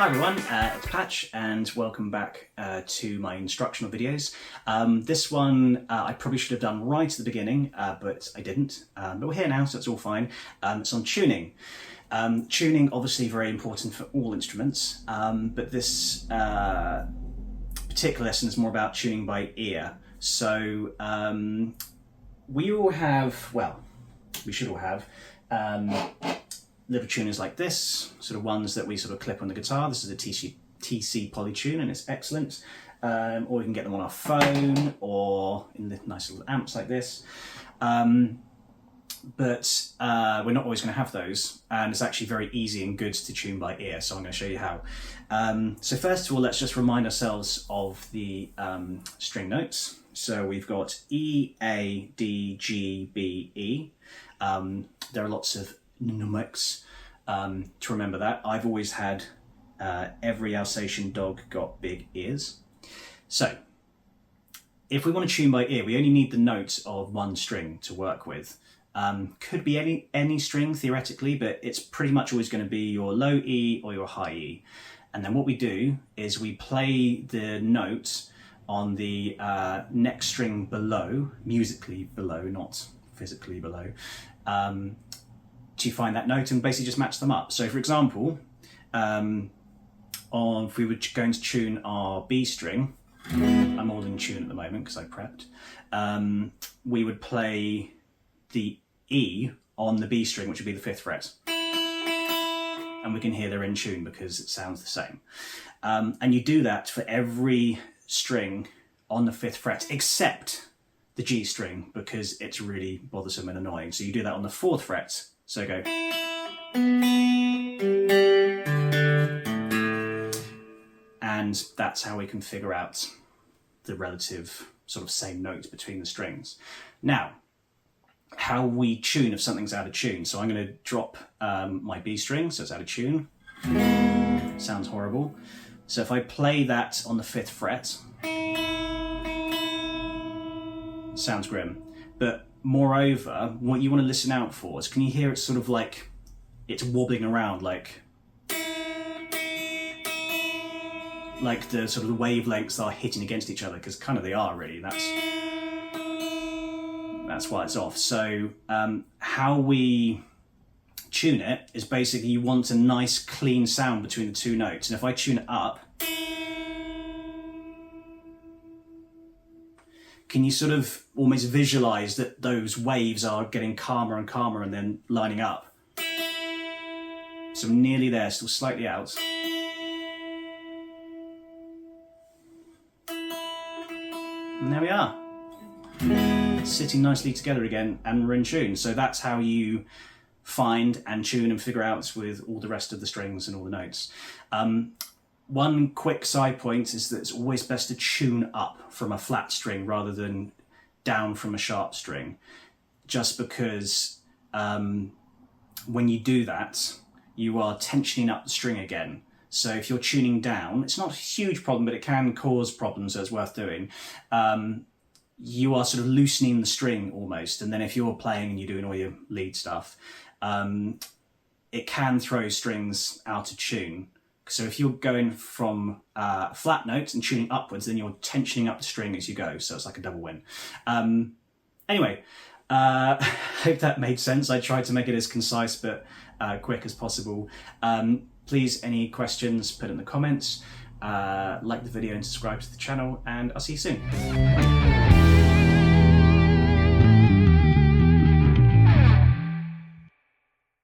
Hi everyone, it's Patch and welcome back to my instructional videos. This one I probably should have done right at the beginning, but I didn't. But we're here now, so it's all fine. It's on tuning. Tuning, obviously very important for all instruments, but this particular lesson is more about tuning by ear. So we all have, well, we should all have, little tuners like this, sort of ones that we sort of clip on the guitar. This is a TC Polytune and it's excellent. Or we can get them on our phone or in the nice little amps like this. But we're not always going to have those, and it's actually very easy and good to tune by ear, so I'm going to show you how. So first of all, let's just remind ourselves of the string notes. So we've got E, A, D, G, B, E. There are lots of mnemonics to remember that. I've always had every Alsatian dog got big ears. So if we want to tune by ear, we only need the notes of one string to work with. Could be any string theoretically, but it's pretty much always going to be your low E or your high E. And then what we do is we play the note on the next string below, musically below, not physically below, to find that note and basically just match them up. So for example, if we were going to tune our B string, I'm all in tune at the moment because I prepped, we would play the E on the B string, which would be the 5th fret. And we can hear they're in tune because it sounds the same. And you do that for every string on the 5th fret, except the G string, because it's really bothersome and annoying. So you do that on the 4th fret. So go. And that's how we can figure out the relative sort of same notes between the strings. Now, how we tune if something's out of tune. So I'm going to drop my B string, so it's out of tune. Sounds horrible. So if I play that on the 5th fret, sounds grim. But moreover, what you want to listen out for is, can you hear it sort of like it's wobbling around, like the sort of wavelengths are hitting against each other, because kind of they are really. That's why it's off. So how we tune it is basically you want a nice clean sound between the two notes. And if I tune it up, can you sort of almost visualize that those waves are getting calmer and calmer and then lining up? So I'm nearly there, still slightly out. And there we are. Sitting nicely together again, and we're in tune. So that's how you find and tune and figure out with all the rest of the strings and all the notes. One quick side point is that it's always best to tune up from a flat string rather than down from a sharp string, just because when you do that, you are tensioning up the string again. So if you're tuning down, it's not a huge problem, but it can cause problems, so it's worth doing. You are sort of loosening the string almost, and then if you're playing and you're doing all your lead stuff, it can throw strings out of tune. So if you're going from flat notes and tuning upwards, then you're tensioning up the string as you go, so it's like a double win. Anyway, hope that made sense. I tried to make it as concise but quick as possible. Please, any questions, put it in the comments. Like the video and subscribe to the channel, and I'll see you soon.